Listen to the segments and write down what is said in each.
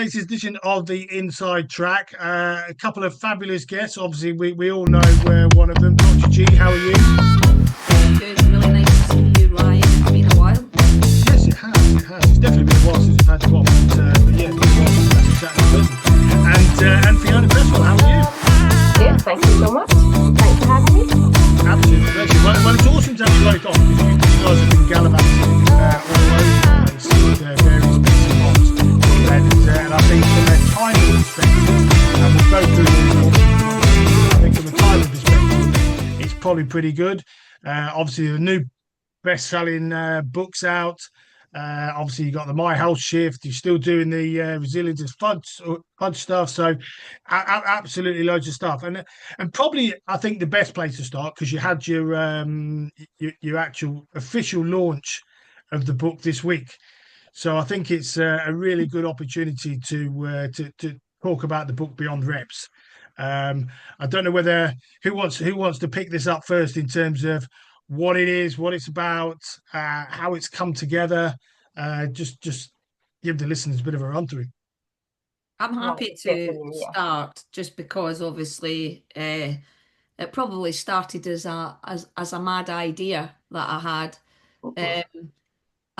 today's edition of the Inside Track. A couple of fabulous guests. Obviously, we all know one of them. Dr. G, how are you? Good, really nice to see you, Ryan. It's been a while. Yes, it has. It has. It's definitely been a while since we've had you on. But yeah, it's been a while since we've had a chat. And Fiona Cresswell, how are you? Yeah, thank you so much. Thanks for having me. Absolutely pleasure. Well, it's awesome to have you both on because you guys have been gallivanting all over the place with various bits and bobs. And I think from a timing perspective, and we'll go through all I think from a timing perspective, it's probably pretty good. Obviously, the new best-selling books out. Obviously, you got the My Health Shift. You're still doing the Resilience as fudge stuff. So, absolutely loads of stuff. And probably, I think the best place to start because you had your actual official launch of the book this week. So, I think it's a really good opportunity to talk about the book Beyond Reps. I don't know whether who wants to pick this up first in terms of what it is, what it's about, how it's come together. Just give the listeners a bit of a run through. I'm happy to start just because obviously it probably started as a mad idea that I had.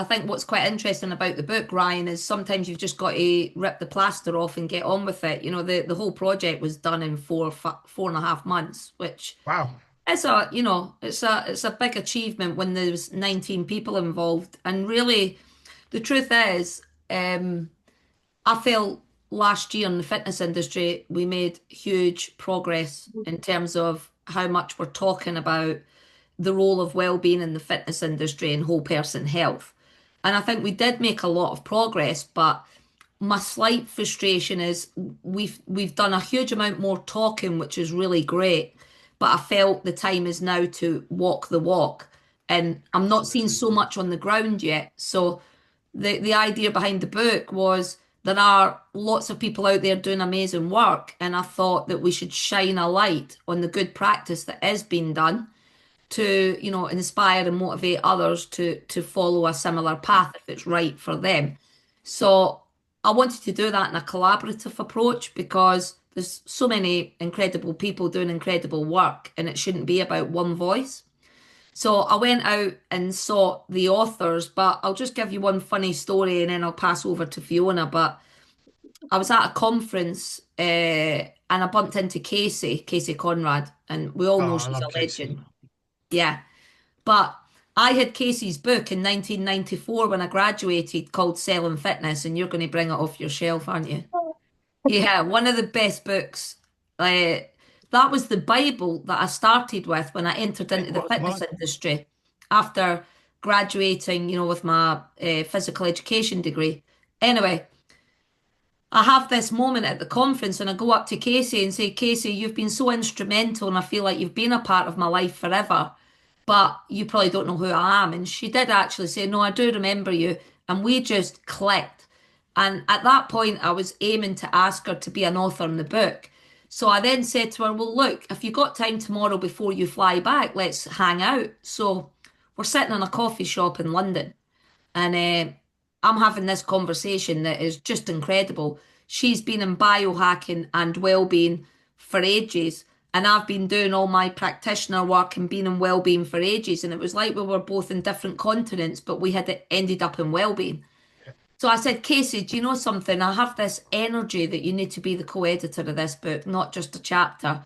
I think what's quite interesting about the book, Ryan, is sometimes you've just got to rip the plaster off and get on with it. You know, the whole project was done in 4.5 months, which Wow. it's a big achievement when there's 19 people involved. And really, the truth is, I felt last year in the fitness industry, we made huge progress in terms of how much we're talking about the role of well-being in the fitness industry and whole person health. And I think we did make a lot of progress, but my slight frustration is we've done a huge amount more talking, which is really great. But I felt the time is now to walk the walk. And I'm not seeing so much on the ground yet. So the idea behind the book was there are lots of people out there doing amazing work. And I thought that we should shine a light on the good practice that is being done to, you know, inspire and motivate others to follow a similar path if it's right for them. So I wanted to do that in a collaborative approach because there's so many incredible people doing incredible work and it shouldn't be about one voice. So I went out and sought the authors, but I'll just give you one funny story and then I'll pass over to Fiona. But I was at a conference and I bumped into Casey Conrad, and we all know she's a legend. Yeah. But I had Casey's book in 1994 when I graduated called Selling Fitness, and you're going to bring it off your shelf, aren't you? Yeah, one of the best books. That was the Bible that I started with when I entered into the fitness industry after graduating, you know, with my physical education degree. Anyway, I have this moment at the conference and I go up to Casey and say, Casey, you've been so instrumental and I feel like you've been a part of my life forever, but you probably don't know who I am. And she did actually say, no, I do remember you. And we just clicked. And at that point, I was aiming to ask her to be an author in the book. So I then said to her, well, look, if you got time tomorrow before you fly back, let's hang out. So we're sitting in a coffee shop in London and I'm having this conversation that is just incredible. She's been in biohacking and well-being for ages. And I've been doing all my practitioner work and been in well-being for ages. And it was like we were both in different continents, but we had ended up in well-being. So I said, Casey, do you know something? I have this energy that you need to be the co-editor of this book, not just a chapter.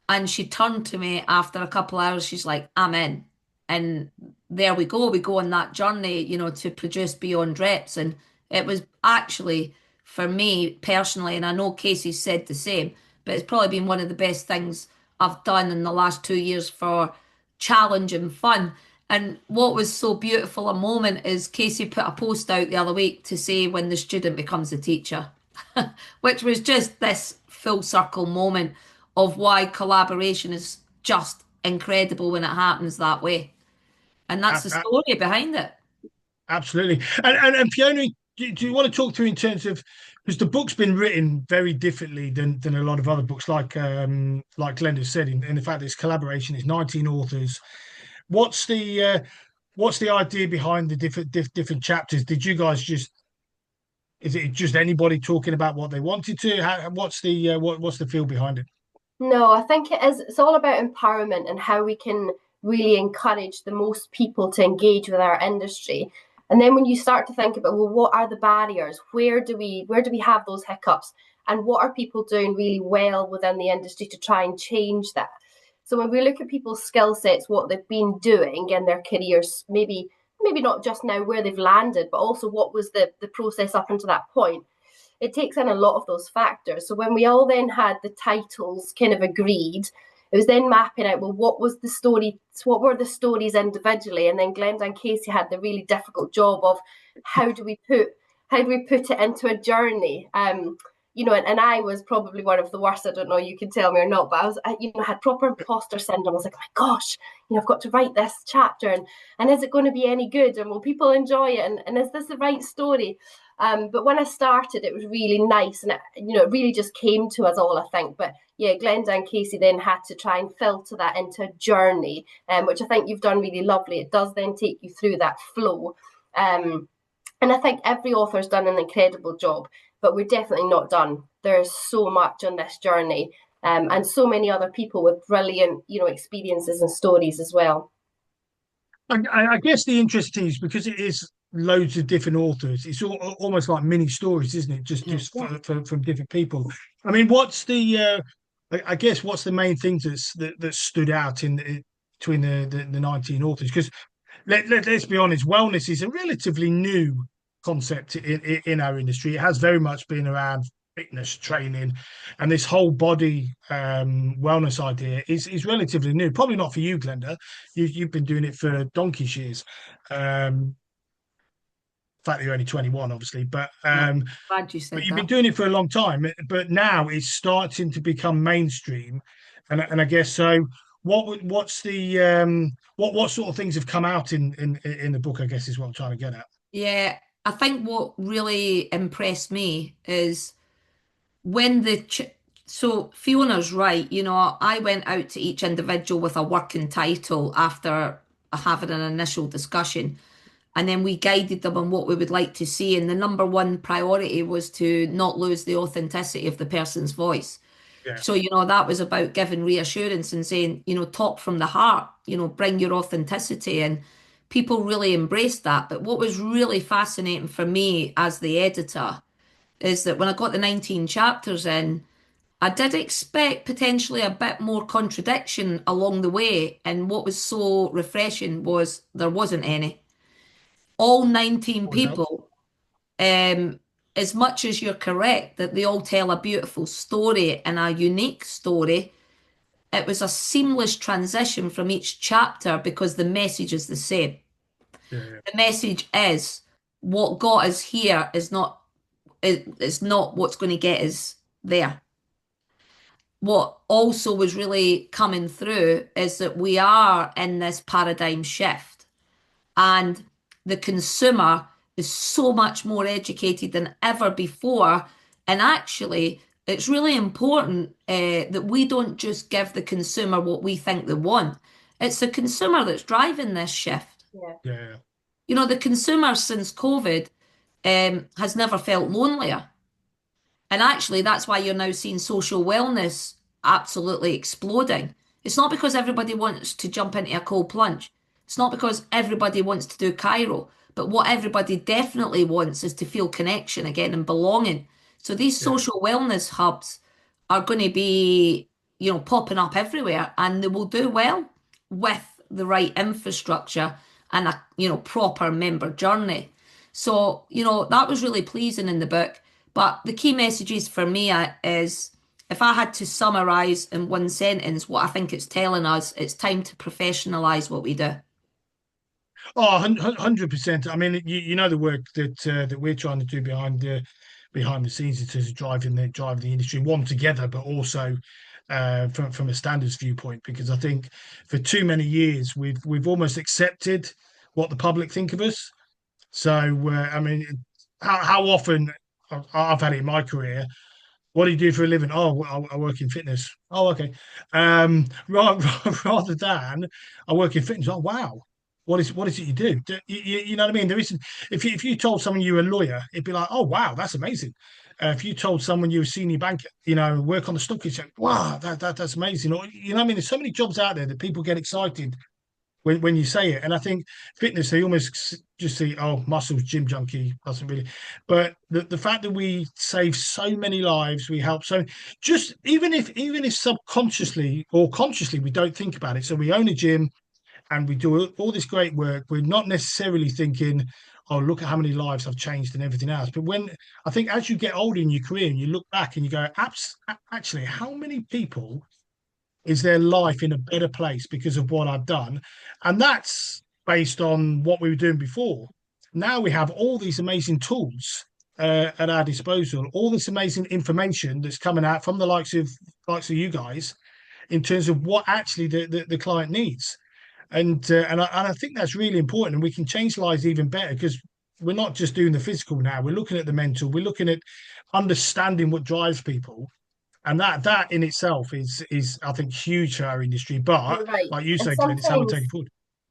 And she turned to me after a couple of hours. She's like, I'm in. And there we go. We go on that journey, you know, to produce Beyond Reps. And it was actually, for me personally, and I know Casey said the same, but it's probably been one of the best things I've done in the last 2 years for challenge and fun. And what was so beautiful a moment is Casey put a post out the other week to say when the student becomes the teacher, which was just this full circle moment of why collaboration is just incredible when it happens that way. And that's the story behind it. Absolutely. And Fiona, do you want to talk through in terms of, because the book's been written very differently than a lot of other books, like Glenda said, in the fact that it's collaboration, it's 19 authors. What's the idea behind the different chapters? Did you guys just Is it just anybody talking about what they wanted to? What's the feel behind it? No, I think it is. It's all about empowerment and how we can really encourage the most people to engage with our industry. And then when you start to think about, well, what are the barriers? Where do we have those hiccups? And what are people doing really well within the industry to try and change that? So when we look at people's skill sets, what they've been doing in their careers, maybe not just now where they've landed, but also what was the process up until that point, it takes in a lot of those factors. So when we all then had the titles kind of agreed, it was then mapping out, well, what was the story, what were the stories individually? And then Glenda and Casey had the really difficult job of how do we put it into a journey? And I was probably one of the worst. I don't know, you can tell me or not, but I had proper imposter syndrome. I was like, oh my gosh, I've got to write this chapter, and is it going to be any good? And will people enjoy it? And is this the right story? But when I started, it was really nice, and it really just came to us all, I think. But yeah, Glenda and Casey then had to try and filter that into a journey, which I think you've done really lovely. It does then take you through that flow, and I think every author's done an incredible job. But we're definitely not done. There's so much on this journey, and so many other people with brilliant, experiences and stories as well. I guess the interesting is because it is loads of different authors. It's almost like mini stories, isn't it? Just from different people. I mean, what's the? I guess what's the main things that stood out between the 19 authors? Because let's be honest, wellness is a relatively new concept in our industry. It has very much been around fitness training, and this whole body wellness idea is relatively new. Probably not for you, Glenda. You've been doing it for donkey's years. The fact that you're only 21, obviously, but Glad you said you've been that. doing it for a long time. But now it's starting to become mainstream, and I guess so. What's the what sort of things have come out in the book? I guess is what I'm trying to get at. Yeah, I think what really impressed me is when so Fiona's right, I went out to each individual with a working title after having an initial discussion, and then we guided them on what we would like to see. And the number one priority was to not lose the authenticity of the person's voice. Yeah, So, that was about giving reassurance and saying, talk from the heart, bring your authenticity. And people really embraced that. But what was really fascinating for me as the editor is that when I got the 19 chapters in, I did expect potentially a bit more contradiction along the way. And what was so refreshing was there wasn't any. All 19 always helps. people, um, as much as you're correct that they all tell a beautiful story and a unique story, it was a seamless transition from each chapter because the message is the same. Yeah, yeah. The message is what got us here is not what's going to get us there. What also was really coming through is that we are in this paradigm shift, and the consumer is so much more educated than ever before. And actually, it's really important that we don't just give the consumer what we think they want. It's the consumer that's driving this shift. Yeah. Yeah, The consumer since COVID has never felt lonelier. And actually, that's why you're now seeing social wellness absolutely exploding. It's not because everybody wants to jump into a cold plunge. It's not because everybody wants to do Cairo. But what everybody definitely wants is to feel connection again and belonging. So these yeah, social wellness hubs are going to be, popping up everywhere, and they will do well with the right infrastructure and a, proper member journey. So, that was really pleasing in the book. But the key messages for me is if I had to summarize in one sentence what I think it's telling us, it's time to professionalize what we do. Oh, 100%. I mean, you know the work that we're trying to do behind the scenes in terms of driving the industry one together, but also from a standards viewpoint. Because I think for too many years we've almost accepted what the public think of us. So I mean, how often I've had it in my career. What do you do for a living? Oh, I work in fitness. Oh, okay. Rather than I work in fitness. Oh, wow. what is it you do? You know what I mean? There isn't. If you told someone you were a lawyer, it'd be like, oh wow, that's amazing. If you told someone you were a senior banker, work on the stock exchange, wow, that's amazing. Or you know what I mean? There's so many jobs out there that people get excited when you say it. And I think fitness, they almost just see, oh, muscles, gym junkie, doesn't really. But the fact that we save so many lives, we help so just even if subconsciously or consciously we don't think about it. So we own a gym and we do all this great work. We're not necessarily thinking, oh, look at how many lives I've changed and everything else. But when I think as you get older in your career and you look back and you go, actually, how many people is their life in a better place because of what I've done? And that's based on what we were doing before. Now we have all these amazing tools at our disposal, all this amazing information that's coming out from the likes of you guys in terms of what actually the client needs. And I think that's really important, and we can change lives even better because we're not just doing the physical now. We're looking at the mental. We're looking at understanding what drives people, and that in itself is I think huge for our industry. But You're right. like you And said, Glenn, it's how we take sometimes, it forward.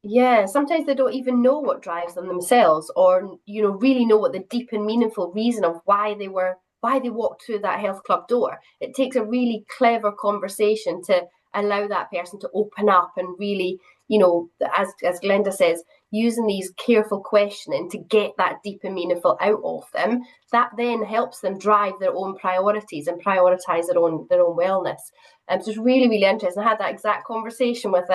yeah, sometimes they don't even know what drives them themselves, or really know what the deep and meaningful reason of why they walked through that health club door. It takes a really clever conversation to allow that person to open up and really, as Glenda says, using these careful questioning to get that deep and meaningful out of them. That then helps them drive their own priorities and prioritize their own wellness. So it's really, really interesting. I had that exact conversation with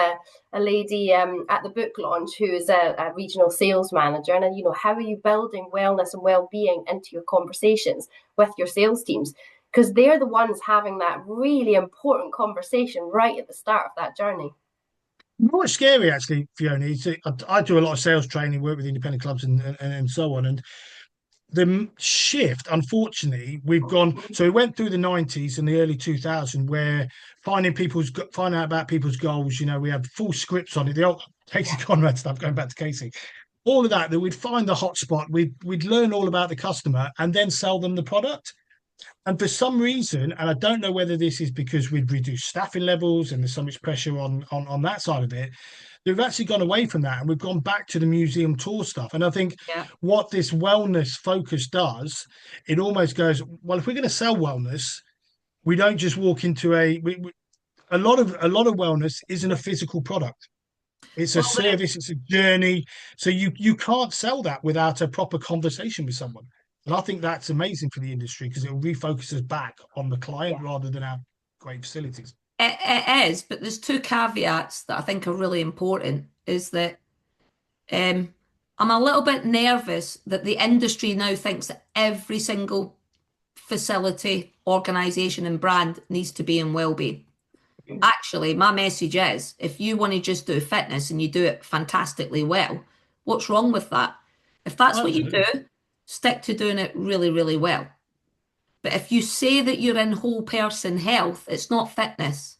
a lady at the book launch who is a regional sales manager. And, how are you building wellness and well-being into your conversations with your sales teams? Because they're the ones having that really important conversation right at the start of that journey. What's scary, actually, Fiona, I do a lot of sales training, work with independent clubs and so on. And the shift, unfortunately, we've gone. So we went through the 90s and the early 2000s where finding out about people's goals. We had full scripts on it. The old Casey Conrad stuff, going back to Casey, all of that we'd find the hotspot. We'd learn all about the customer and then sell them the product. And for some reason, and I don't know whether this is because we've reduced staffing levels and there's so much pressure on that side of it, we've actually gone away from that and we've gone back to the museum tour stuff. And I think what this wellness focus does, it almost goes, well, if we're going to sell wellness, we don't just walk into a lot of wellness isn't a physical product. It's a service, it's a journey. So you can't sell that without a proper conversation with someone. And I think that's amazing for the industry because it will refocus us back on the client rather than our great facilities. It is, but there's two caveats that I think are really important. Is that I'm a little bit nervous that the industry now thinks that every single facility, organisation and brand needs to be in wellbeing. Actually, my message is, if you want to just do fitness and you do it fantastically well, what's wrong with that? If that's what you do, stick to doing it really, really well. But if you say that you're in whole person health, it's not fitness.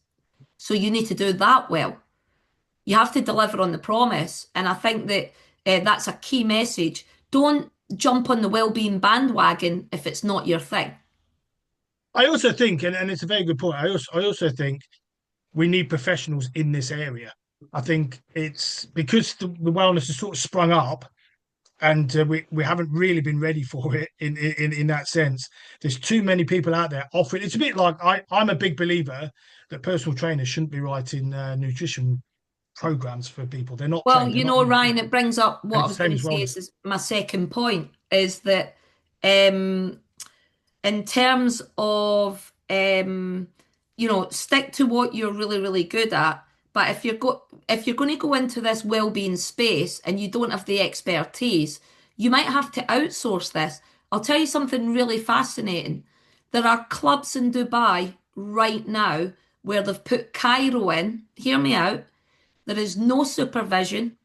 So you need to do that well. You have to deliver on the promise. And I think that that's a key message. Don't jump on the wellbeing bandwagon if it's not your thing. I also think, and it's a very good point, I also think we need professionals in this area. I think it's because the wellness has sort of sprung up and we haven't really been ready for it in that sense. There's too many people out there offering. It's a bit like I'm a big believer that personal trainers shouldn't be writing nutrition programs for people. They're not. Well, trained, not Ryan, it brings up what I was going to say. Is my second point is that in terms of stick to what you're really, really good at. But if you're going to go into this well-being space and you don't have the expertise, you might have to outsource this. I'll tell you something really fascinating. There are clubs in Dubai right now where they've put Cairo in. Hear me out. There is no supervision.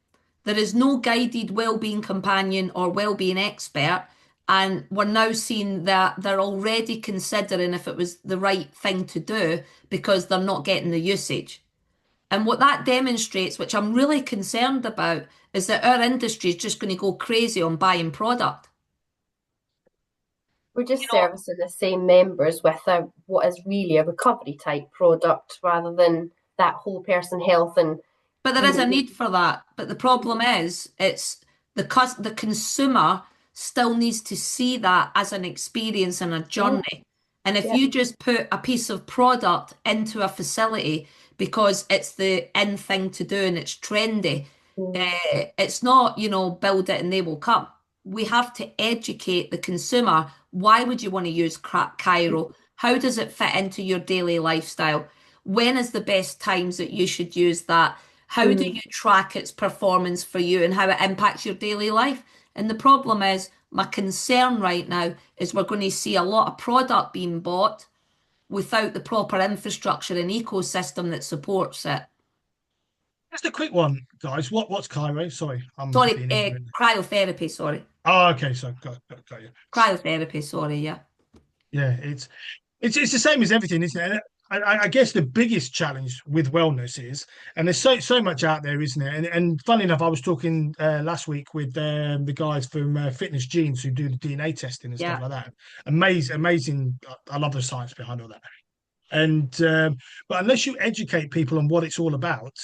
There is no guided well-being companion or well-being expert. And we're now seeing that they're already considering if it was the right thing to do because they're not getting the usage. And what that demonstrates, which I'm really concerned about, is that our industry is just going to go crazy on buying product. We're just servicing the same members with what is really a recovery type product rather than that whole person health and But there is a need for that. But the problem is, it's the consumer still needs to see that as an experience and a journey. And if you just put a piece of product into a facility because it's the in thing to do and it's trendy, it's not, build it and they will come. We have to educate the consumer. Why would you want to use Cairo? How does it fit into your daily lifestyle? When is the best times that you should use that? How do you track its performance for you and how it impacts your daily life? And the problem is, my concern right now is we're going to see a lot of product being bought without the proper infrastructure and ecosystem that supports it. Just a quick one, guys. What's Cairo? Sorry, I'm Sorry, being ignorant. cryotherapy, sorry. Oh, okay. So got you. Cryotherapy, sorry, yeah. Yeah, it's the same as everything, isn't it? I guess the biggest challenge with wellness is, and there's so much out there, isn't it? And funny enough, I was talking last week with the guys from Fitness Genes who do the DNA testing and stuff like that. Amazing. I love the science behind all that. And but unless you educate people on what it's all about,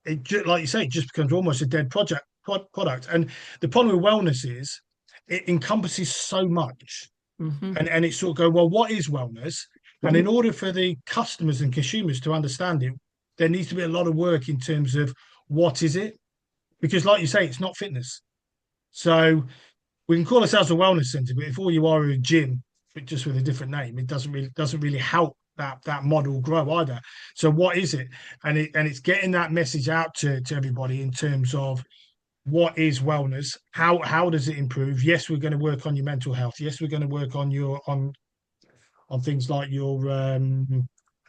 like you say, it just becomes almost a dead product. And the problem with wellness is it encompasses so much. And it's sort of go, well, what is wellness? And in order for the customers and consumers to understand it, there needs to be a lot of work in terms of what is it? Because like you say, it's not fitness. So we can call ourselves a wellness center, but if all you are a gym, but just with a different name, it doesn't really help that model grow either. So what is it? And it's getting that message out to everybody in terms of what is wellness, how does it improve. Yes, we're going to work on your mental health. Yes, we're going to work on your on things like your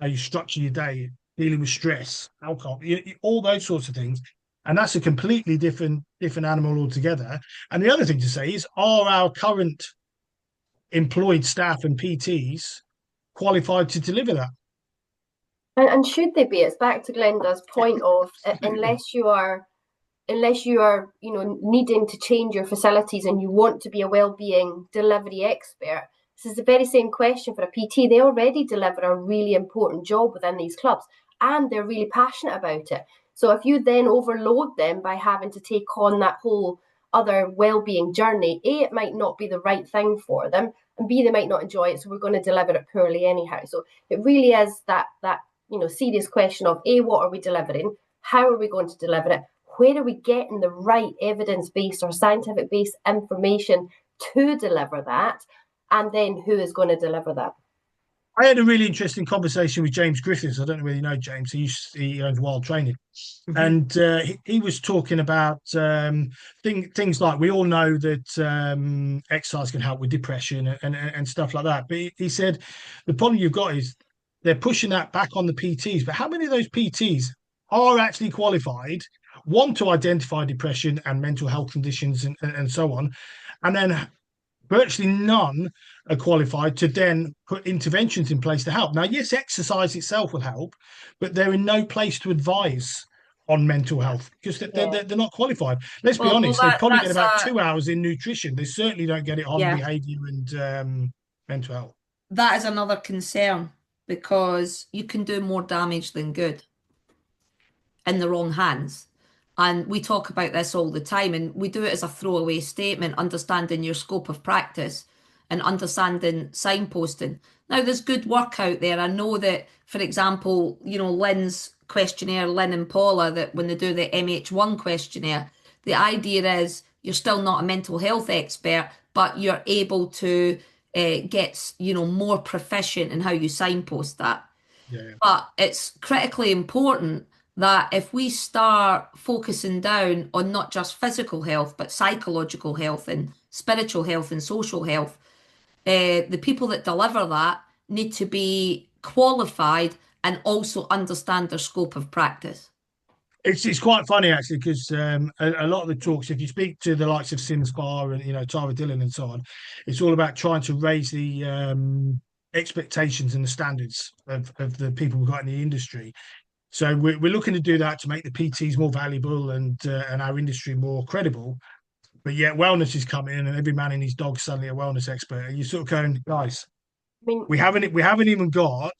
how you structure your day, dealing with stress, alcohol, all those sorts of things. And that's a completely different animal altogether. And the other thing to say is, are our current employed staff and PTs qualified to deliver that? And should they be? It's back to Glenda's point of unless you are needing to change your facilities and you want to be a wellbeing delivery expert, this is the very same question for a PT. They already deliver a really important job within these clubs and they're really passionate about it. So if you then overload them by having to take on that whole other wellbeing journey, A, it might not be the right thing for them, and B, they might not enjoy it, so we're going to deliver it poorly anyhow. So it really is that serious question of A, what are we delivering? How are we going to deliver it? Where are we getting the right evidence-based or scientific-based information to deliver that? And then who is going to deliver that? I had a really interesting conversation with James Griffiths. I don't know whether you know James. He owns Wild Training, and he was talking about things like, we all know that exercise can help with depression and stuff like that. But he said the problem you've got is they're pushing that back on the PTs. But how many of those PTs are actually qualified, one, to identify depression and mental health conditions and so on, and then virtually none are qualified to then put interventions in place to help. Now, yes, exercise itself will help, but they're in no place to advise on mental health because they're not qualified. Let's be honest, they probably get about 2 hours in nutrition. They certainly don't get it on behaviour and mental health. That is another concern because you can do more damage than good in the wrong hands. And we talk about this all the time, and we do it as a throwaway statement, understanding your scope of practice and understanding signposting. Now, there's good work out there. I know that, for example, Lynn's questionnaire, Lynn and Paula, that when they do the MH1 questionnaire, the idea is you're still not a mental health expert, but you're able to get, more proficient in how you signpost that. Yeah. But it's critically important that if we start focusing down on not just physical health, but psychological health and spiritual health and social health, the people that deliver that need to be qualified and also understand their scope of practice. It's quite funny actually because a lot of the talks, if you speak to the likes of Sim Spa and Tara Dillon and so on, it's all about trying to raise the expectations and the standards of the people we've got in the industry. So we're looking to do that to make the PTs more valuable and our industry more credible. But yet wellness is coming in and every man and his dog's suddenly a wellness expert. And you're sort of going, guys, we haven't even got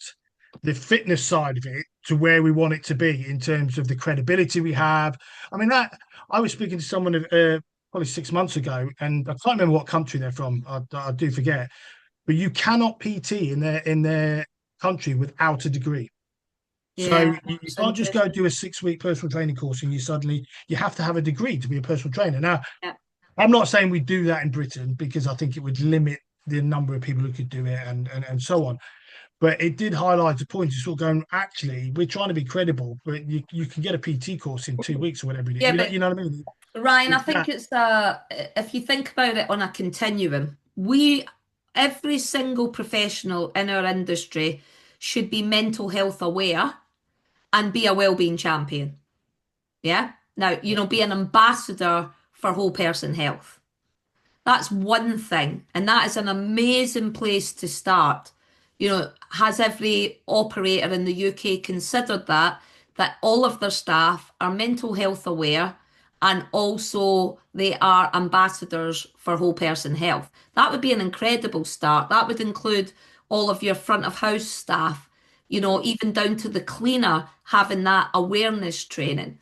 the fitness side of it to where we want it to be in terms of the credibility we have. I mean, that I was speaking to someone probably 6 months ago, and I can't remember what country they're from. I do forget, but you cannot PT in their country without a degree. So Yeah, you it's can't just go interesting. do a 6-week personal training course and you have to have a degree to be a personal trainer. Now, Yeah. I'm not saying we do that in Britain because I think it would limit the number of people who could do it and so on. But it did highlight a point. It's sort of going, actually, we're trying to be credible, but you can get a PT course in 2 weeks or whatever it is. Yeah, but You know what I mean? Ryan, I It's think that. it's if you think about it on a continuum, every single professional in our industry should be mental health aware and be a wellbeing champion. Yeah. Now, be an ambassador for whole person health. That's one thing, and that is an amazing place to start. Has every operator in the UK considered that all of their staff are mental health aware and also they are ambassadors for whole person health? That would be an incredible start. That would include all of your front of house staff, even down to the cleaner having that awareness training.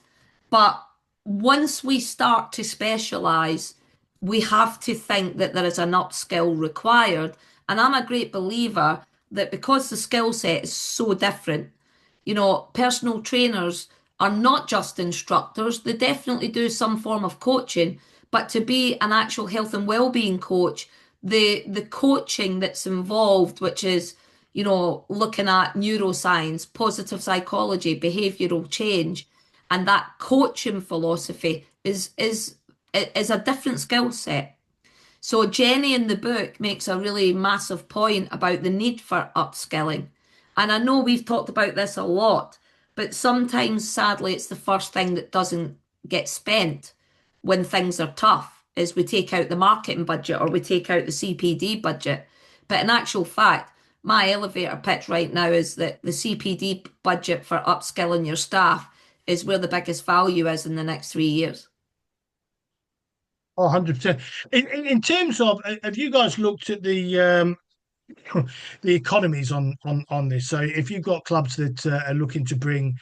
But once we start to specialise, we have to think that there is an upskill required. And I'm a great believer that because the skill set is so different, personal trainers are not just instructors, they definitely do some form of coaching, but to be an actual health and well-being coach, the coaching that's involved, which is, looking at neuroscience, positive psychology, behavioral change, and that coaching philosophy is a different skill set. So Jenny in the book makes a really massive point about the need for upskilling. And I know we've talked about this a lot, but sometimes sadly it's the first thing that doesn't get spent when things are tough is we take out the marketing budget or we take out the CPD budget. But in actual fact, my elevator pitch right now is that the CPD budget for upskilling your staff is where the biggest value is in the next 3 years. Oh, 100%. In terms of, have you guys looked at the economies on this? So if you've got clubs that are looking to bring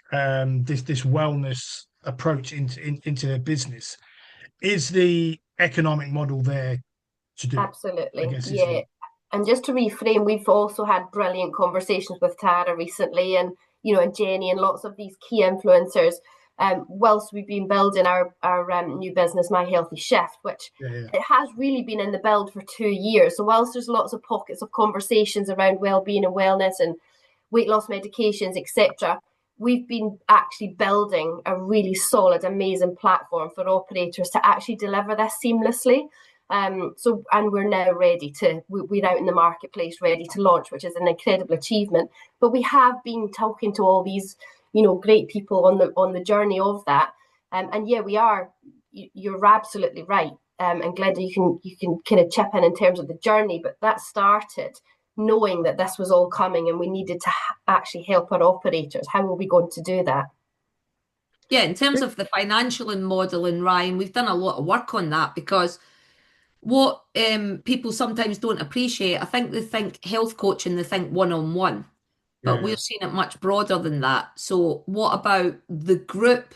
this wellness approach into their business, is the economic model there to do it? I Absolutely, guess is yeah. the And just to reframe, we've also had brilliant conversations with Tara recently, and and Jenny and lots of these key influencers. Whilst we've been building our new business, My Healthy Shift, which yeah. it has really been in the build for 2 years. So whilst there's lots of pockets of conversations around well-being and wellness and weight loss medications, etc., we've been actually building a really solid, amazing platform for operators to actually deliver this seamlessly. And we're now we're out in the marketplace ready to launch, which is an incredible achievement. But we have been talking to all these, great people on the journey of that. And yeah, we are. You're absolutely right. And Glenda, you can kind of chip in terms of the journey, but that started knowing that this was all coming and we needed to actually help our operators. How are we going to do that? Yeah, in terms of the financial and modelling, Ryan, we've done a lot of work on that because what people sometimes don't appreciate, I think they think health coaching, they think one-on-one, but Yeah. we're seeing it much broader than that. So what about the group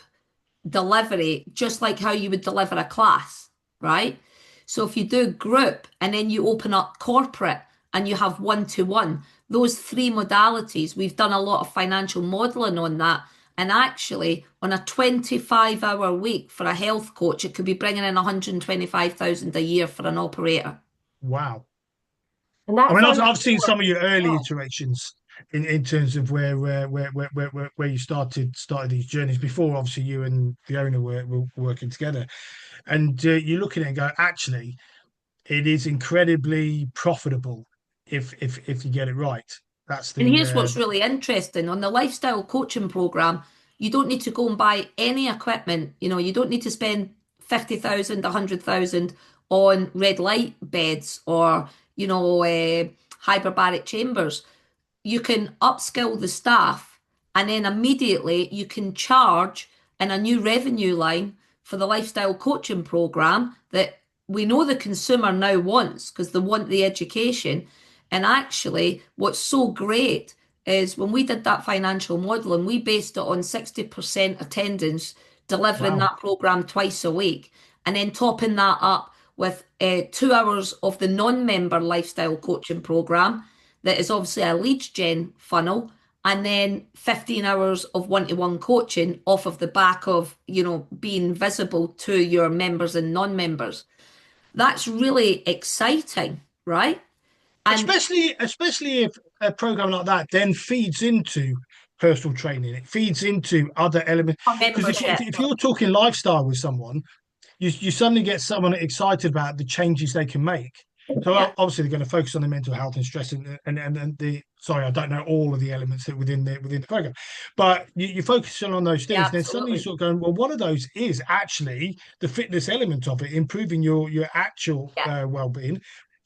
delivery, just like how you would deliver a class, right? So if you do group and then you open up corporate and you have one-to-one, those three modalities, we've done a lot of financial modelling on that. And actually, on a 25-hour week for a health coach, it could be bringing in 125,000 a year for an operator. Wow. And I that's mean, on I've seen some of your early well. iterations in terms of where you started these journeys before. Obviously, you and Fiona were working together, and you're looking at it and go, actually, it is incredibly profitable if you get it right. That's And the here's what's really interesting on the lifestyle coaching program, you don't need to go and buy any equipment. You don't need to spend 50,000, 100,000 on red light beds or, hyperbaric chambers. You can upskill the staff and then immediately you can charge in a new revenue line for the lifestyle coaching program that we know the consumer now wants because they want the education. And actually, what's so great is when we did that financial modelling, we based it on 60% attendance, delivering Wow. that program twice a week, and then topping that up with 2 hours of the non-member lifestyle coaching program that is obviously a leads gen funnel, and then 15 hours of one-to-one coaching off of the back of, being visible to your members and non-members. That's really exciting, right? And Especially if a program like that then feeds into personal training, it feeds into other elements. Because if, membership. if you're talking lifestyle with someone, you suddenly get someone excited about the changes they can make. So Yeah. obviously they're going to focus on the mental health and stress and the sorry, I don't know all of the elements that within the program, but you focus on those things. Yeah, Then suddenly absolutely. you sort of going, well, one of those is actually the fitness element of it, improving your actual Yeah. well-being.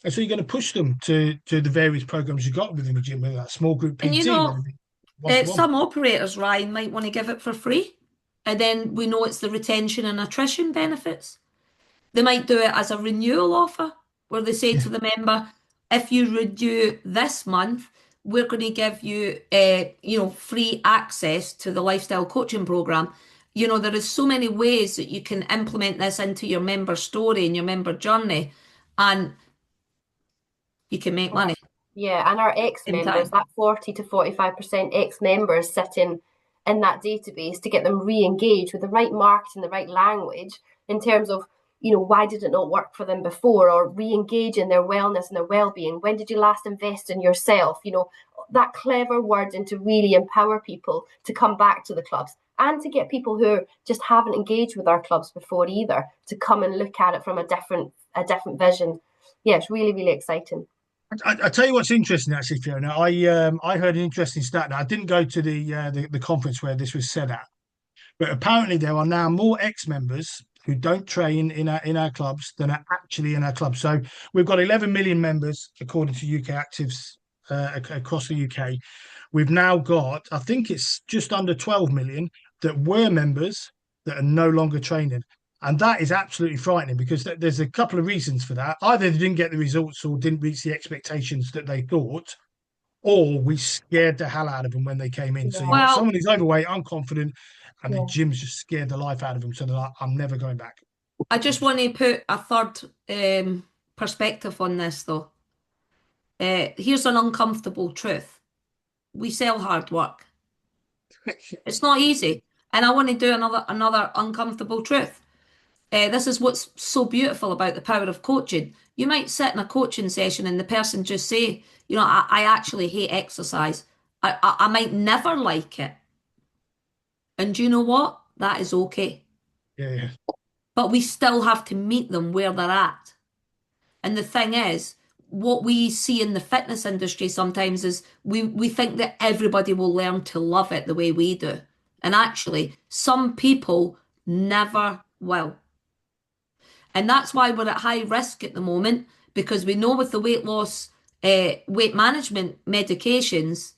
And so you're going to push them to the various programs you've got within the gym, whether that's small group And PT, whether it be one-to-one. some operators, Ryan, might want to give it for free. And then we know it's the retention and attrition benefits. They might do it as a renewal offer where they say to the member, if you renew this month, we're going to give you, free access to the lifestyle coaching program. There is so many ways that you can implement this into your member story and your member journey, and you can make money. Yeah, and our Same ex-members, time. that 40 to 45% ex-members sitting in that database to get them re-engaged with the right marketing, the right language in terms of, why did it not work for them before, or re-engage in their wellness and their well-being. When did you last invest in yourself? That clever wording to really empower people to come back to the clubs, and to get people who just haven't engaged with our clubs before either to come and look at it from a different vision. Yeah, it's really, really exciting. I tell you what's interesting, actually, Fiona. I heard an interesting stat. Now, I didn't go to the conference where this was said at, but apparently there are now more ex-members who don't train in our clubs than are actually in our clubs. So we've got 11 million members according to UK Actives across the UK. We've now got, I think it's just under 12 million that were members that are no longer training. And that is absolutely frightening because there's a couple of reasons for that. Either they didn't get the results or didn't reach the expectations that they thought, or we scared the hell out of them when they came in. So you've got Well, someone who's overweight, unconfident, and the Yeah. gym's just scared the life out of them. So they're like, I'm never going back. I just want to put a third perspective on this, though. Here's an uncomfortable truth. We sell hard work. It's not easy. And I want to do another uncomfortable truth. This is what's so beautiful about the power of coaching. You might sit in a coaching session and the person just say, I actually hate exercise. I might never like it. And do you know what? That is okay. Yeah. But we still have to meet them where they're at. And the thing is, what we see in the fitness industry sometimes is we think that everybody will learn to love it the way we do. And actually, some people never will. And that's why we're at high risk at the moment, because we know with the weight loss, weight management medications,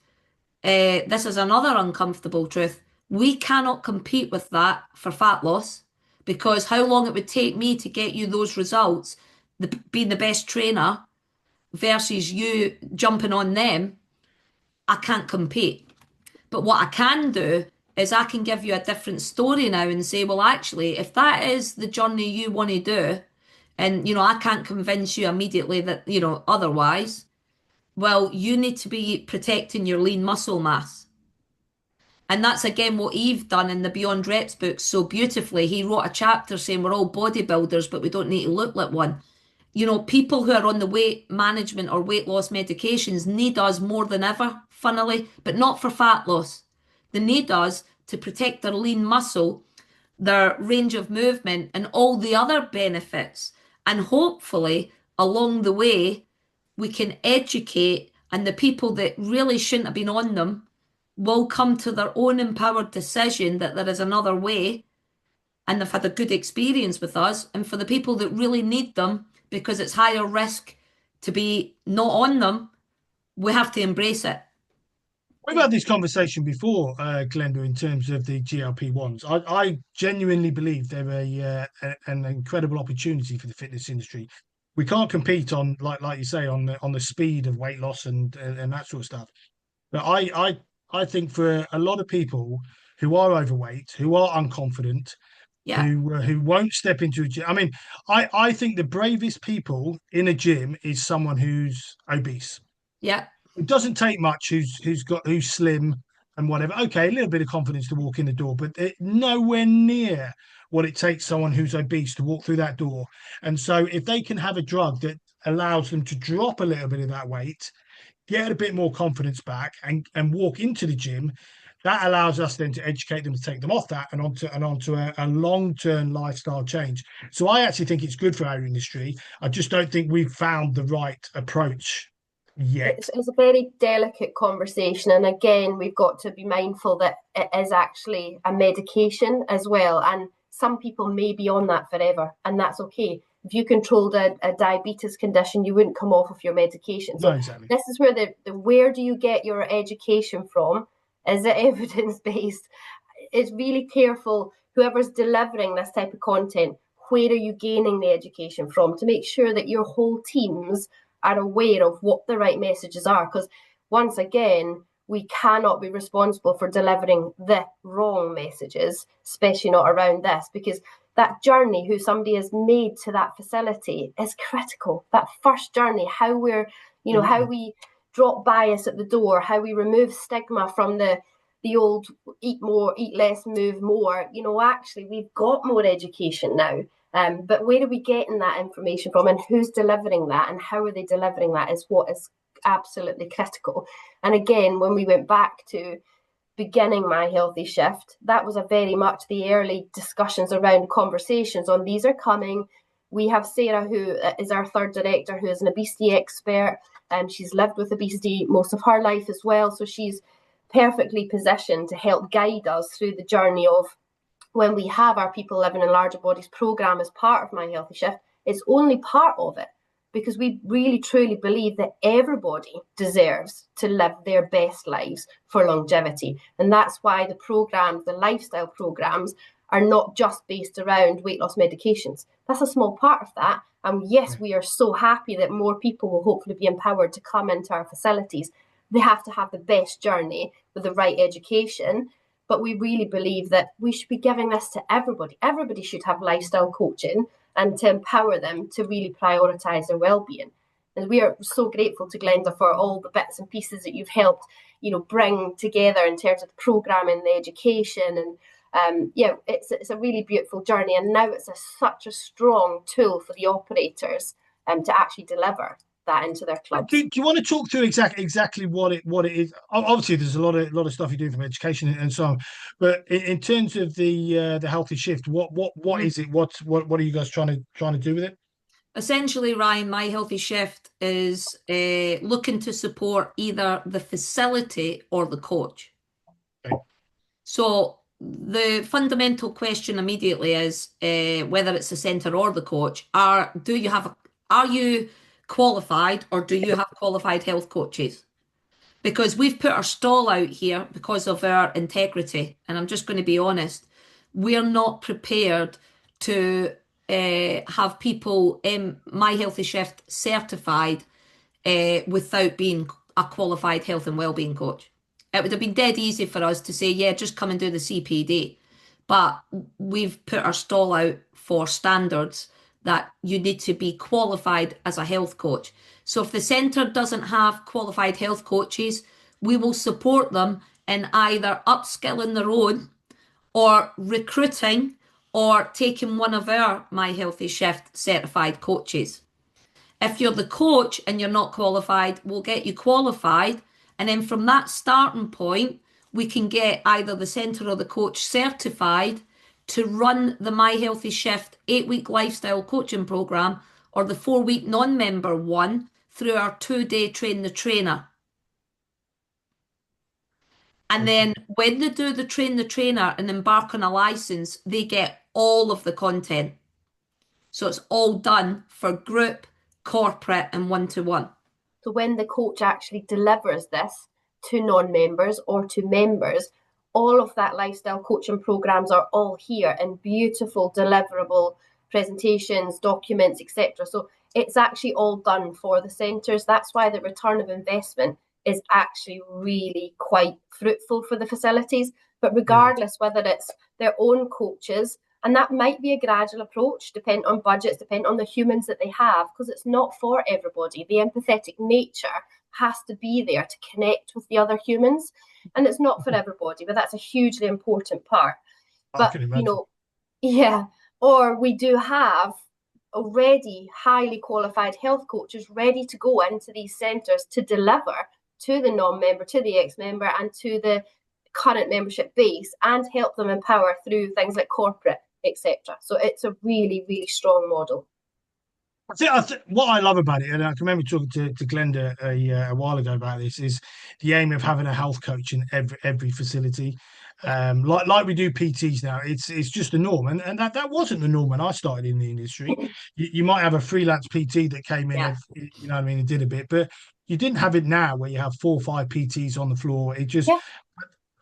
this is another uncomfortable truth. We cannot compete with that for fat loss, because how long it would take me to get you those results, being the best trainer versus you jumping on them, I can't compete. But what I can do is I can give you a different story now and say, well, actually, if that is the journey you want to do, and I can't convince you immediately that otherwise, well, you need to be protecting your lean muscle mass. And that's again what Eve done in the Beyond Reps book so beautifully. He wrote a chapter saying we're all bodybuilders, but we don't need to look like one. People who are on the weight management or weight loss medications need us more than ever, funnily, but not for fat loss. They need us to protect their lean muscle, their range of movement, and all the other benefits. And hopefully, along the way, we can educate, and the people that really shouldn't have been on them will come to their own empowered decision that there is another way, and they've had a good experience with us. And for the people that really need them, because it's higher risk to be not on them, we have to embrace it. We've had this conversation before, Glenda, in terms of the GLP-1s. I genuinely believe they're an incredible opportunity for the fitness industry. We can't compete on, like you say, on the speed of weight loss and that sort of stuff. But I think for a lot of people who are overweight, who are unconfident, Yeah, who won't step into a gym. I mean, I think the bravest people in a gym is someone who's obese. yeah, It doesn't take much who's slim and whatever. Okay, a little bit of confidence to walk in the door, but nowhere near what it takes someone who's obese to walk through that door. And so if they can have a drug that allows them to drop a little bit of that weight, get a bit more confidence back, and walk into the gym, that allows us then to educate them to take them off that and onto a long-term lifestyle change. So I actually think it's good for our industry. I just don't think we've found the right approach yet. It's a very delicate conversation, and again, we've got to be mindful that it is actually a medication as well, and some people may be on that forever, and that's okay. If you controlled a diabetes condition, you wouldn't come off of your medication. So No, exactly. this is where the where do you get your education from? Is it evidence-based? It's really careful, whoever's delivering this type of content, where are you gaining the education from, to make sure that your whole teams are aware of what the right messages are. Because once again, we cannot be responsible for delivering the wrong messages, especially not around this, because that journey who somebody has made to that facility is critical. That first journey, how we're, how we drop bias at the door, how we remove stigma from the old eat more, eat less, move more. Actually, we've got more education now. But where are we getting that information from, and who's delivering that, and how are they delivering that is what is absolutely critical. And again, when we went back to beginning My Healthy Shift, that was a very much the early discussions around conversations on these are coming. We have Sarah, who is our third director, who is an obesity expert, and she's lived with obesity most of her life as well. So she's perfectly positioned to help guide us through the journey of when we have our People Living in Larger Bodies program as part of My Healthy Shift. It's only part of it because we really truly believe that everybody deserves to live their best lives for longevity. And that's why the programs, the lifestyle programs, are not just based around weight loss medications. That's a small part of that. And yes, we are so happy that more people will hopefully be empowered to come into our facilities. They have to have the best journey with the right education. But we really believe that we should be giving this to everybody. Everybody should have lifestyle coaching and to empower them to really prioritise their well-being. And we are so grateful to Glenda for all the bits and pieces that you've helped, bring together in terms of the programming, the education, and it's a really beautiful journey. And now it's such a strong tool for the operators to actually deliver that into their clubs. Do you want to talk through exactly what it is? Obviously, there's a lot of stuff you do from education and so on, but in terms of the healthy shift, what is it? What are you guys trying to do with it? Essentially, Ryan, My Healthy Shift is looking to support either the facility or the coach. Okay. So the fundamental question immediately is whether it's the centre or the coach. Are you qualified, or do you have qualified health coaches? Because we've put our stall out here because of our integrity, and I'm just going to be honest, we're not prepared to have people in My Healthy Shift certified without being a qualified health and wellbeing coach. It would have been dead easy for us to say, yeah, just come and do the CPD. But we've put our stall out for standards that you need to be qualified as a health coach. So if the centre doesn't have qualified health coaches, we will support them in either upskilling their own or recruiting or taking one of our My Healthy Shift certified coaches. If you're the coach and you're not qualified, we'll get you qualified. And then from that starting point, we can get either the centre or the coach certified to run the My Healthy Shift 8-week lifestyle coaching program or the 4-week non-member one through our 2-day Train the Trainer. And then when they do the Train the Trainer and embark on a license, they get all of the content. So it's all done for group, corporate and one-to-one. So when the coach actually delivers this to non-members or to members, all of that lifestyle coaching programs are all here in beautiful, deliverable presentations, documents, etc. So it's actually all done for the centres. That's why the return of investment is actually really quite fruitful for the facilities. But Yeah. regardless, whether it's their own coaches, and that might be a gradual approach, depending on budgets, depending on the humans that they have, because it's not for everybody. The empathetic nature has to be there to connect with the other humans. And it's not for everybody, but that's a hugely important part. I But, can imagine. yeah, or we do have already highly qualified health coaches ready to go into these centres to deliver to the non-member, to the ex-member, and to the current membership base, and help them empower through things like corporate, etc. So it's a really, really strong model. What I love about it, and I can remember talking to Glenda a while ago about this, is the aim of having a health coach in every facility. Like we do PTs now, it's just the norm, and that wasn't the norm when I started in the industry. You might have a freelance PT that came in, Yeah. you know what I mean, and did a bit, but you didn't have it now where you have 4 or 5 PTs on the floor. It just, Yeah.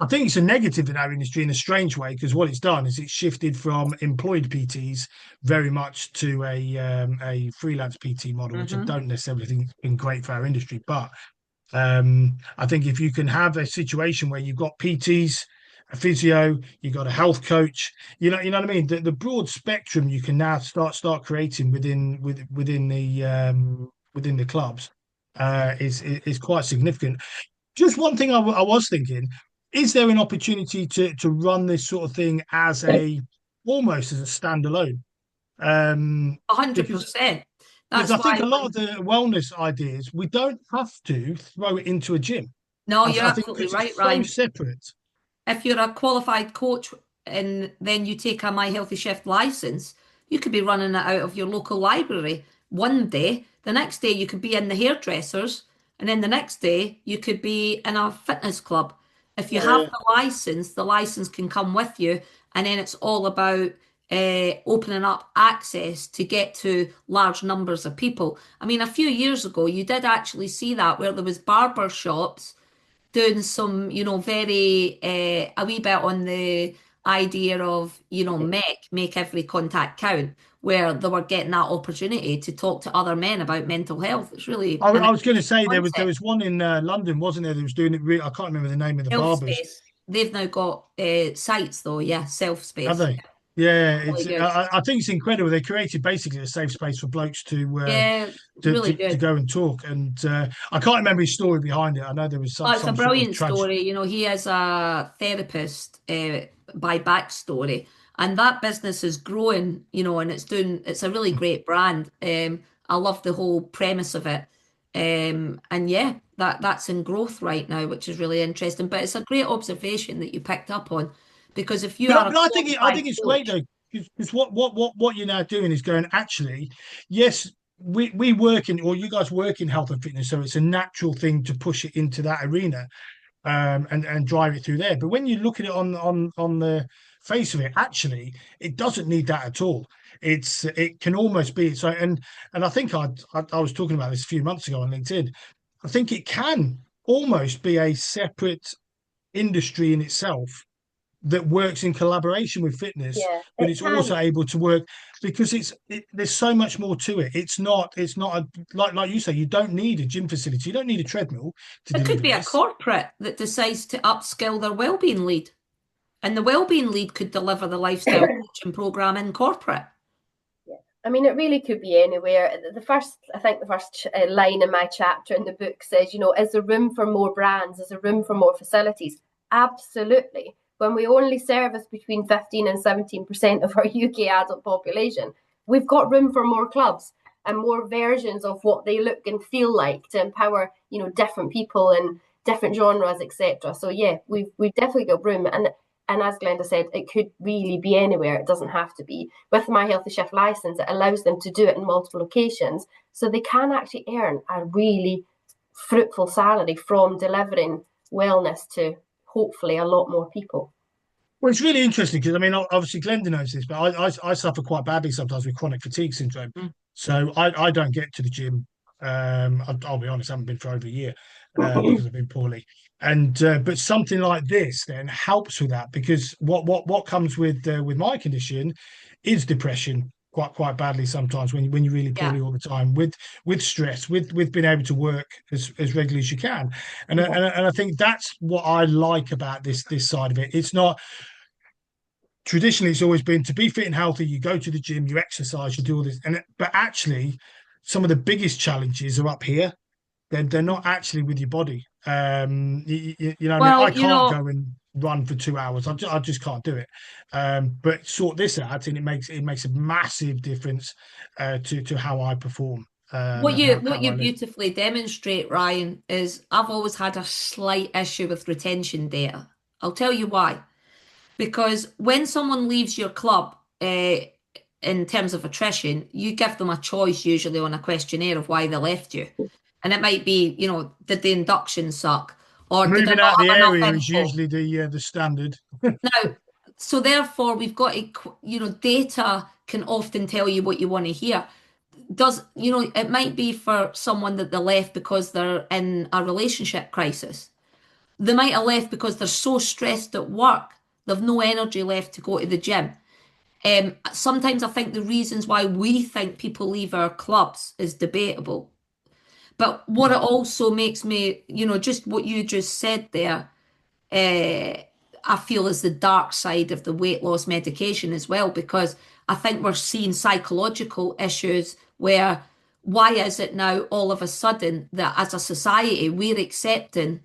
I think it's a negative in our industry in a strange way, because what it's done is it's shifted from employed PTs very much to a freelance PT model, which I don't necessarily think has been great for our industry. But I think if you can have a situation where you've got PTs, a physio, you've got a health coach, you know what I mean. The broad spectrum you can now start creating within the clubs is quite significant. Just one thing I was thinking: is there an opportunity to run this sort of thing as almost as a standalone? Because 100%. because That's I think why a lot of the wellness ideas we don't have to throw it into a gym. no, I, you're I think absolutely because right, it's so Ryan. separate. If you're a qualified coach and then you take a My Healthy Shift license, you could be running it out of your local library one day. The next day you could be in the hairdressers, and then the next day you could be in a fitness club. If you have Yeah. the license can come with you, and then it's all about opening up access to get to large numbers of people. I mean, a few years ago, you did actually see that where there was barber shops doing some, very a wee bit on the idea of, make every contact count, where they were getting that opportunity to talk to other men about mental health. It's really I, an I was going to interesting say concept. there was one in London, wasn't there? That was doing it. I can't remember the name of the Self barbers. space. They've now got sites though, yeah, self Have space. they? Yeah, Really it's. good. I think it's incredible. They created basically a safe space for blokes to Yeah, really to good. go and talk. And I can't remember his story behind it. I know there was Oh, it's a some sort of brilliant tragic. story. He is a therapist by backstory, and that business is growing, and it's a really great brand. I love the whole premise of it. And yeah, that's in growth right now, which is really interesting. But it's a great observation that you picked up on, because if you are a But I qualified think it's great coach, though, because what you're now doing is going, actually, yes, we work in, or you guys work in health and fitness, so it's a natural thing to push it into that arena, and drive it through there. But when you look at it on the face of it, actually, it doesn't need that at all. It can almost be so. And I think I was talking about this a few months ago on LinkedIn. I think it can almost be a separate industry in itself that works in collaboration with fitness, Yeah, but it it's can. also able to work because there's so much more to it. It's not like you say, you don't need a gym facility, you don't need a treadmill to it could deliver be a this. corporate that decides to upskill their wellbeing lead. And the wellbeing lead could deliver the lifestyle coaching program in corporate. Yeah. I mean, it really could be anywhere. I think the first line in my chapter in the book says, is there room for more brands? Is there room for more facilities? Absolutely. When we only service between 15 and 17% of our UK adult population, we've got room for more clubs and more versions of what they look and feel like to empower, different people and different genres, etc. So yeah, we've definitely got room. And as Glenda said, it could really be anywhere. It doesn't have to be. With My Healthy Chef license, it allows them to do it in multiple locations. So they can actually earn a really fruitful salary from delivering wellness to hopefully a lot more people. Well, it's really interesting because I mean, obviously Glenda knows this, but I suffer quite badly sometimes with chronic fatigue syndrome. Mm. So I don't get to the gym. I'll be honest, I haven't been for over a year because I've been poorly. And but something like this then helps with that, because what comes with my condition is depression quite badly sometimes when you're really poorly all the time, with stress, with being able to work as regularly as you can. And I think that's what I like about this side of it. It's not traditionally, it's always been to be fit and healthy, you go to the gym, you exercise, you do all this, but actually some of the biggest challenges are up here. They're not actually with your body. You know what I mean? Well, I can't go and run for 2 hours. I just can't do it. But sort this out, and it makes a massive difference to how I perform. what And you how I live. beautifully demonstrate, Ryan, is I've always had a slight issue with retention data. I'll tell you why. Because when someone leaves your club, in terms of attrition, you give them a choice usually on a questionnaire of why they left you. And it might be, did the induction suck? Or did I Moving not out the have enough area is info? usually the standard. Now, so therefore, we've got to, data can often tell you what you want to hear. It might be for someone that they left because they're in a relationship crisis. They might have left because they're so stressed at work, they've no energy left to go to the gym. Sometimes I think the reasons why we think people leave our clubs is debatable. But what it also makes me, just what you just said there, I feel is the dark side of the weight loss medication as well, because I think we're seeing psychological issues where why is it now all of a sudden that as a society we're accepting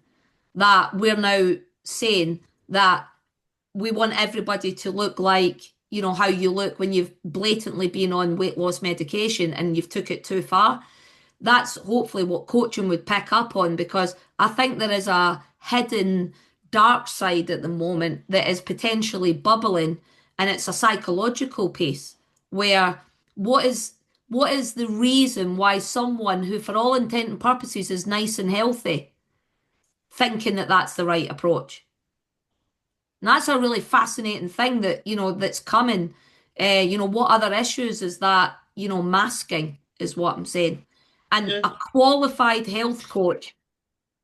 that we're now saying that we want everybody to look like, how you look when you've blatantly been on weight loss medication and you've took it too far. That's hopefully what coaching would pick up on, because I think there is a hidden dark side at the moment that is potentially bubbling, and it's a psychological piece where what is the reason why someone who for all intent and purposes is nice and healthy thinking that that's the right approach? And that's a really fascinating thing that, that's coming. What other issues is that, masking is what I'm saying. And Yeah. a qualified health coach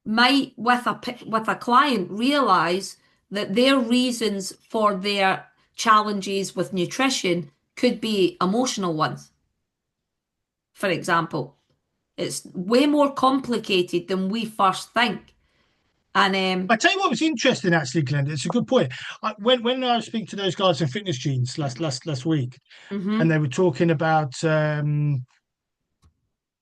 might, with a client, realize that their reasons for their challenges with nutrition could be emotional ones. For example, it's way more complicated than we first think. And I tell you what was interesting, actually, Glenda. It's a good point. When I was speaking to those guys in Fitness Genes last week, and mhm. they were talking about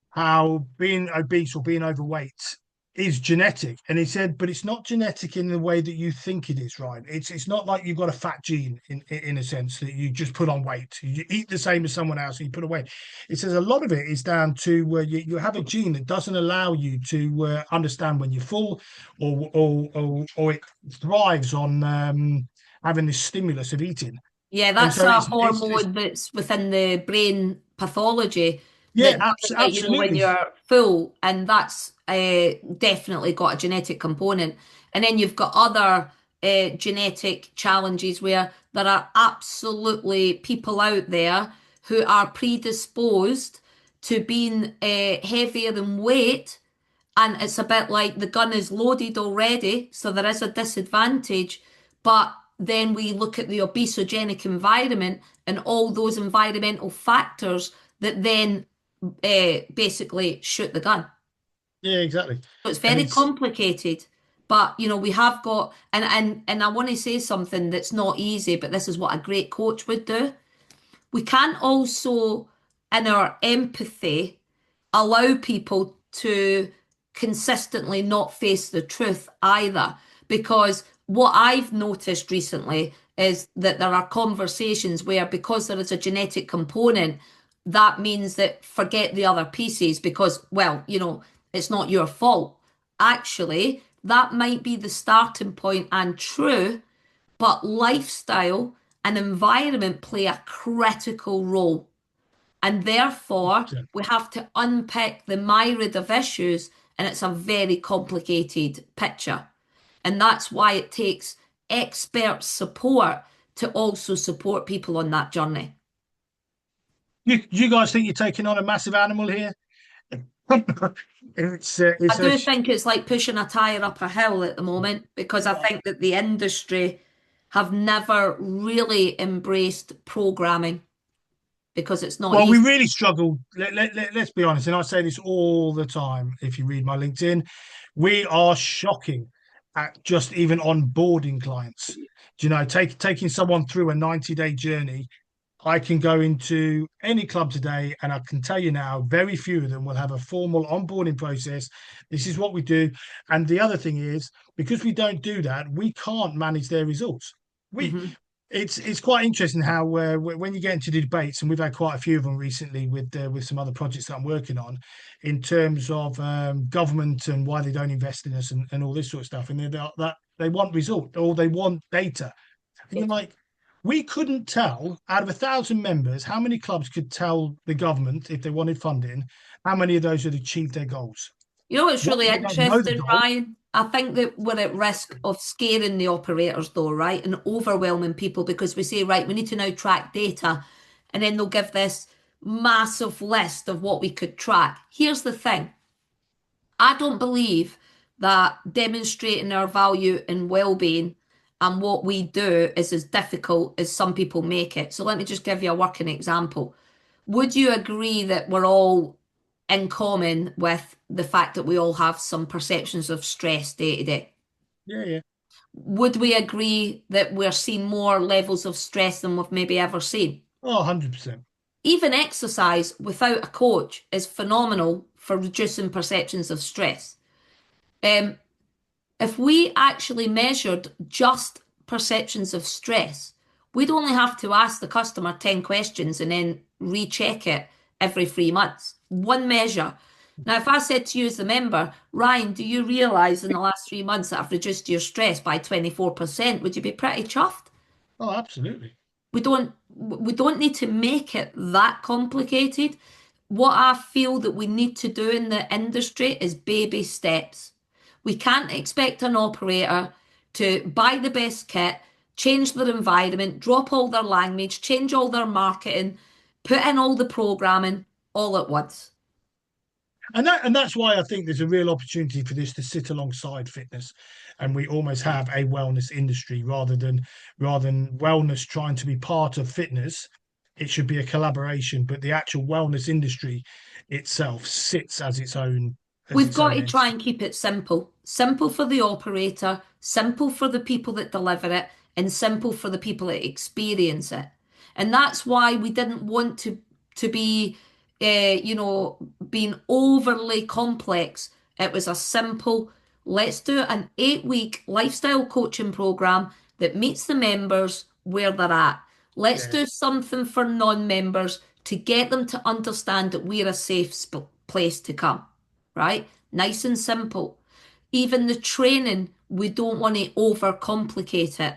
how being obese or being overweight is genetic, and he said, but it's not genetic in the way that you think it is, right? It's not like you've got a fat gene in a sense that you just put on weight. You eat the same as someone else and you put away. It says a lot of it is down to where you have a gene that doesn't allow you to understand when you're full, or it thrives on having this stimulus of eating. Yeah, And that's so a it's hormone that's within the brain pathology yeah, that doesn't let you know when absolutely. you're full, and that's definitely got a genetic component. And then you've got other genetic challenges where there are absolutely people out there who are predisposed to being heavier than weight, and it's a bit like the gun is loaded already, so there is a disadvantage. But then we look at the obesogenic environment and all those environmental factors that then basically shoot the gun. Yeah, exactly. So it's And very complicated. But we have got, and I want to say something that's not easy, but this is what a great coach would do. We can't also, in our empathy, allow people to consistently not face the truth either. Because what I've noticed recently is that there are conversations where, because there is a genetic component, that means that forget the other pieces because, well, it's not your fault. Actually, that might be the starting point and true, but lifestyle and environment play a critical role. And therefore, it's we have to unpick the myriad of issues, and it's a very complicated picture. And that's why it takes expert support to also support people on that journey. you guys think you're taking on a massive animal here? it's I do think it's like pushing a tyre up a hill at the moment, because I think that the industry have never really embraced programming. because it's not Well, we easy. really struggled. Let's be honest, and I say this all the time. If you read my LinkedIn, we are shocking at just even onboarding clients. Do you know, taking someone through a 90-day journey. I can go into any club today, and I can tell you now, very few of them will have a formal onboarding process. This is what we do. And the other thing is, because we don't do that, we can't manage their results. We Hmm. it's quite interesting how when you get into the debates, and we've had quite a few of them recently with some other projects that I'm working on, in terms of government and why they don't invest in us and all this sort of stuff, and they want result or they want data, and you're like, we couldn't tell out of 1,000 members how many clubs could tell the government if they wanted funding, how many of those had achieved their goals. You know what's What really if they don't know the interesting, goal? Ryan? I think that we're at risk of scaring the operators, though, right? And overwhelming people because we say, right, we need to now track data. And then they'll give this massive list of what we could track. Here's the thing. I don't believe that demonstrating our value in well-being and what we do is as difficult as some people make it. So let me just give you a working example. Would you agree that we're all in common with the fact that we all have some perceptions of stress day to day? Yeah, yeah. Would we agree that we're seeing more levels of stress than we've maybe ever seen? Oh, 100%. Even exercise without a coach is phenomenal for reducing perceptions of stress. Um, if we actually measured just perceptions of stress, we'd only have to ask the customer 10 questions and then recheck it every 3 months. One measure. Now, if I said to you as the member, Ryan, do you realise in the last 3 months that I've reduced your stress by 24%? Would you be pretty chuffed? Oh, absolutely. We don't need to make it that complicated. What I feel that we need to do in the industry is baby steps. We can't expect an operator to buy the best kit, change their environment, drop all their language, change all their marketing, put in all the programming all at once. And that's why I think there's a real opportunity for this to sit alongside fitness, and we almost have a wellness industry rather than wellness trying to be part of fitness. It should be a collaboration, but the actual wellness industry itself sits as We've its got own to try entity. and keep it simple. Simple for the operator, simple for the people that deliver it, and simple for the people that experience it. And that's why we didn't want to be, being overly complex. It was a simple, let's do an 8-week lifestyle coaching program that meets the members where they're at. Let's Yeah. do something for non-members to get them to understand that we're a safe place to come, right? Nice and simple. Even the training, we don't want to overcomplicate it.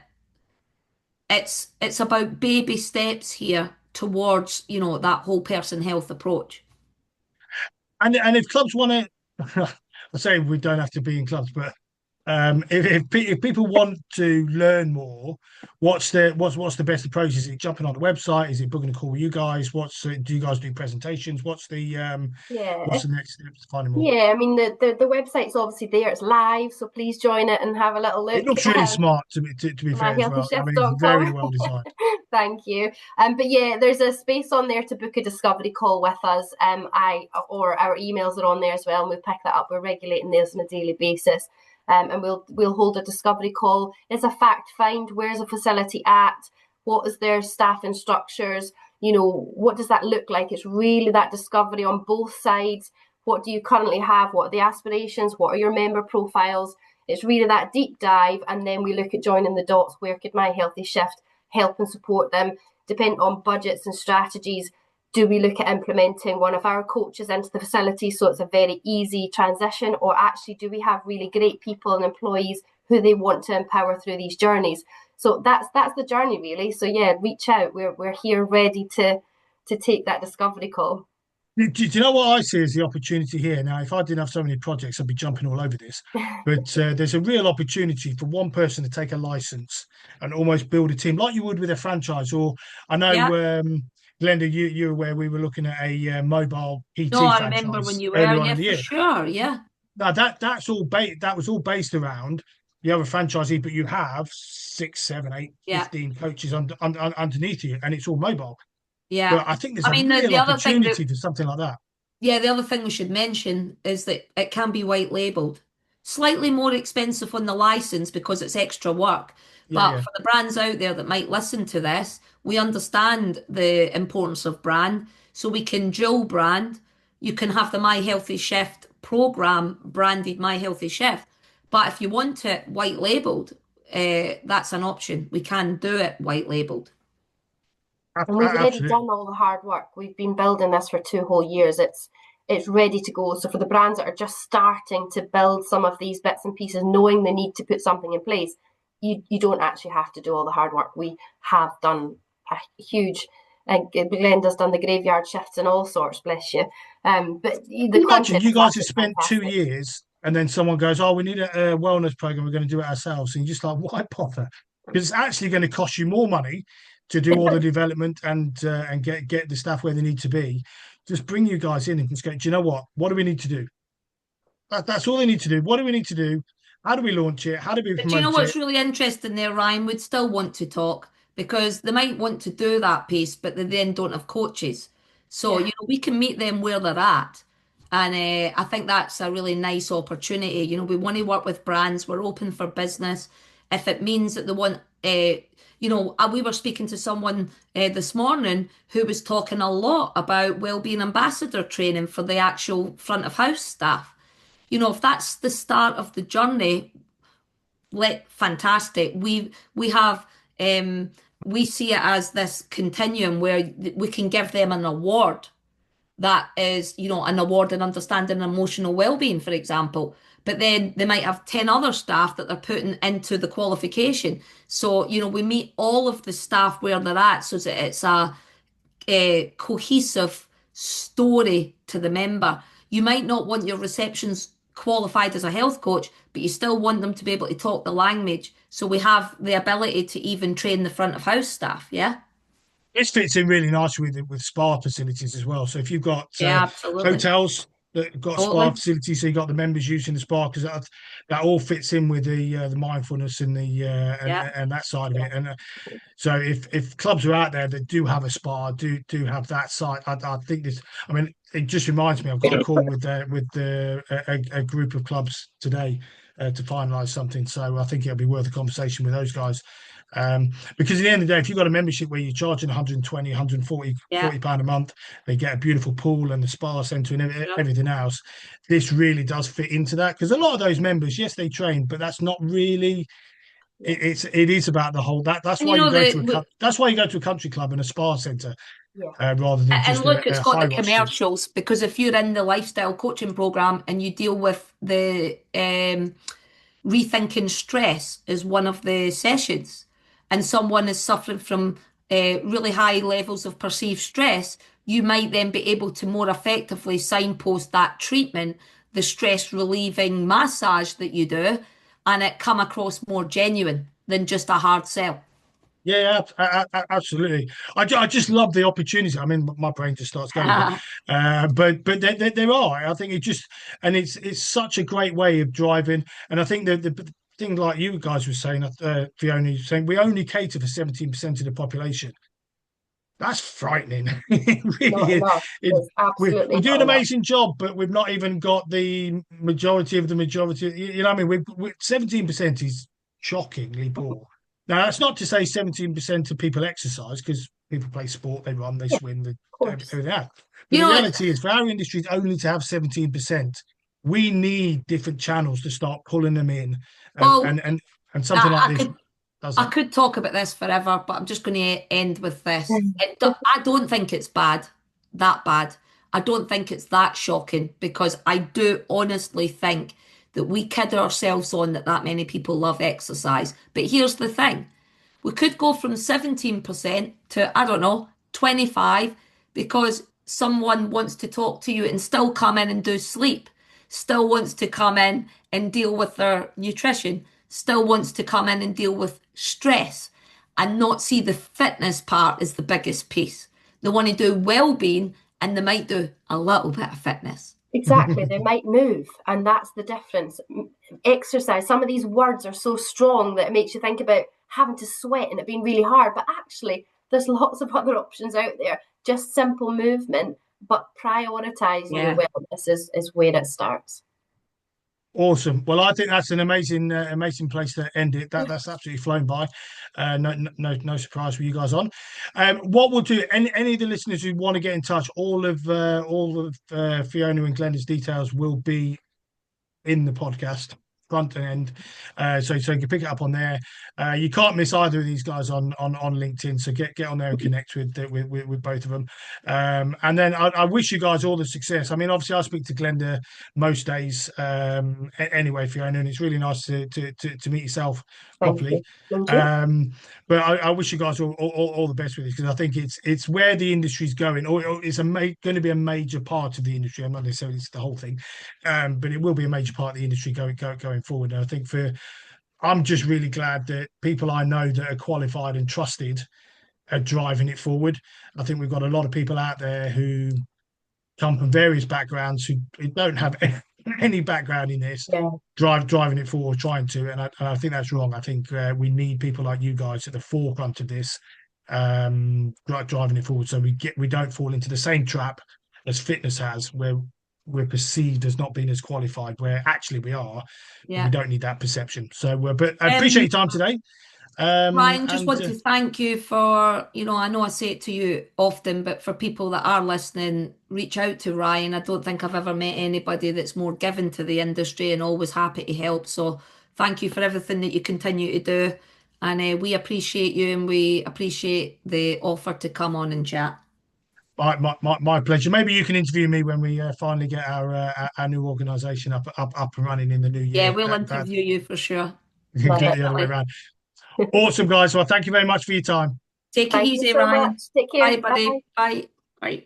It's about baby steps here towards, that whole person health approach. And if clubs want to, I say we don't have to be in clubs, but if people want to learn more, what's the best approach? Is it jumping on the website? Is it booking a call with you guys? Do you guys do presentations? What's Yeah. the next steps to finding more? Yeah, I mean the website's obviously there, it's live, so please join it and have a little It look. looks really smart to be fair as well. I mean, it's very myhealthychef.com. well designed. Thank you. But yeah, there's a space on there to book a discovery call with us. Or our emails are on there as well, and we'll pick that up. We're regulating those on a daily basis. And we'll hold a discovery call. It's a fact find. Where's a facility at? What is their staffing structures? What does that look like? It's really that discovery on both sides. What do you currently have? What are the aspirations? What are your member profiles? It's really that deep dive, and then we look at joining the dots. Where could My Healthy Shift help and support them? Depending on budgets and strategies, do we look at implementing one of our coaches into the facility so it's a very easy transition, or actually do we have really great people and employees who they want to empower through these journeys? So that's the journey really. So yeah, reach out. We're here ready to take that discovery call. Do you know what I see as the opportunity here? Now, if I didn't have so many projects, I'd be jumping all over this. But there's a real opportunity for one person to take a license and almost build a team like you would with a franchise. Or I know, Yeah. Glenda, you're aware we were looking at a mobile No, PT I remember when franchise you were, earlier on yeah, in the for year. sure. Yeah. Now that was all based around you have a franchisee, but you have 6, 7, 8, Yeah. 15 coaches underneath you, and it's all mobile. Yeah. But I think there's I a mean, real the other thing opportunity that, for something like that. yeah, the other thing we should mention is that it can be white labeled. Slightly more expensive on the license because it's extra work. Yeah, But yeah. for the brands out there that might listen to this, we understand the importance of brand. So we can dual brand. You can have the My Healthy Chef program branded My Healthy Chef. But if you want it white labeled, that's an option. We can do it white labeled. And we've already Absolutely. done all the hard work. We've been building this for 2 whole years. It's ready to go. So for the brands that are just starting to build some of these bits and pieces, knowing they need to put something in place, you don't actually have to do all the hard work. We have done a huge, Glenda's done the graveyard shifts and all sorts, bless you. But the Imagine content you is guys have absolutely spent 2 fantastic. years and then someone goes, "Oh, we need a wellness program. We're going to do it ourselves." And you're just like, "Why bother?" Because it's actually going to cost you more money to do all the development and get the staff where they need to be. Just bring you guys in and just go, "Do you know what? What do we need to do? That's all they need to do. What do we need to do? How do we launch it? How do we But do you know promote what's it?" really interesting there, Ryan? Would still want to talk because they might want to do that piece, but they then don't have coaches. So, Yeah. we can meet them where they're at. And I think that's a really nice opportunity. We want to work with brands. We're open for business. If it means that they want, we were speaking to someone this morning who was talking a lot about wellbeing ambassador training for the actual front of house staff. If that's the start of the journey, fantastic. We have we see it as this continuum where we can give them an award that is, an award in understanding emotional well-being, for example. But then they might have 10 other staff that they're putting into the qualification. So, we meet all of the staff where they're at so that it's a cohesive story to the member. You might not want your receptions qualified as a health coach, but you still want them to be able to talk the language. So we have the ability to even train the front of house staff. Yeah. This fits in really nicely with spa facilities as well. So if you've got Yeah, absolutely. hotels that have got spa Totally. facilities, so you've got the members using the spa because that all fits in with the mindfulness and the Yeah. and that side of Yeah. it. And so if clubs are out there that do have a spa, do have that side, I think this. I mean, it just reminds me. I've got a call with a group of clubs today to finalise something. So I think it'll be worth a conversation with those guys. Because at the end of the day, if you've got a membership where you're charging 120, 140 Yeah. £40 a month, they get a beautiful pool and the spa centre and Sure. everything else. This really does fit into that because a lot of those members, yes, they train, but that's not really. Yeah. It is about the whole that's And why you go to that's why you go to a country club and a spa centre Yeah. rather than and just look, it's a got high the watch gym. commercials because if you're in the lifestyle coaching program and you deal with the rethinking stress is one of the sessions, and someone is suffering from really high levels of perceived stress, you might then be able to more effectively signpost that treatment, the stress relieving massage that you do, and it come across more genuine than just a hard sell. Yeah, absolutely. I just love the opportunity. I mean, my brain just starts going, but there are. I think and it's such a great way of driving. And I think the thing like you guys were saying, Fiona, saying we only cater for 17% of the population. That's frightening. It really Not is. enough. It, It's absolutely we do an not enough. amazing job, but we've not even got the majority of the majority. You know what I mean? 17% is shockingly poor. Now, that's not to say 17% of people exercise because people play sport, they run, they Yeah, swim, of course. everything else. But You the know, reality is, for our industry only to have 17%, we need different channels to start pulling them in, and well, and and, and something like I this could does I that. could talk about this forever, but I'm just going to end with this. I don't think it's that bad. I don't think it's that shocking because I do honestly think that we kid ourselves on that many people love exercise. But here's the thing. We could go from 17% to, I don't know, 25 because someone wants to talk to you and still come in and do sleep, still wants to come in and deal with their nutrition, still wants to come in and deal with stress and not see the fitness part as the biggest piece. They want to do well-being and they might do a little bit of fitness. Exactly. They might move, and that's the difference. Exercise, some of these words are so strong that it makes you think about having to sweat and it being really hard, but actually, there's lots of other options out there just simple movement, but prioritizing your wellness is where it starts. Awesome. Well, I think that's an amazing place to end it. That's absolutely flown by. No surprise for you guys on. What we'll do, any of the listeners who want to get in touch, all of Fiona and Glenda's details will be in the podcast front and end, so you can pick it up on there. You can't miss either of these guys on LinkedIn, so get on there and connect with both of them. And then I wish you guys all the success. I mean, obviously I speak to Glenda most days anyway, Fiona, and it's really nice to meet yourself properly. Thank you. But I wish you guys all the best with it, because I think it's where the industry's going, or it's going to be a major part of the industry. I'm not necessarily it's the whole thing, but it will be a major part of the industry going forward. And I think I'm just really glad that people I know that are qualified and trusted are driving it forward. I think we've got a lot of people out there who come from various backgrounds who don't have any background in this, driving it forward, trying to, and I think that's wrong. I think we need people like you guys at the forefront of this, driving it forward, so we don't fall into the same trap as fitness has, where we're perceived as not being as qualified, where actually we are. We don't need that perception. So but I appreciate your time today. Ryan, just want to thank you for, I know I say it to you often, but for people that are listening, reach out to Ryan. I don't think I've ever met anybody that's more given to the industry and always happy to help. So thank you for everything that you continue to do. And we appreciate you, and we appreciate the offer to come on and chat. My pleasure. Maybe you can interview me when we finally get our new organisation up and running in the new year. Yeah, we'll interview you for sure. Get the other way around. Awesome, guys. Well, thank you very much for your time. Take it easy, Ryan. Take care. Bye, buddy. Bye. Bye.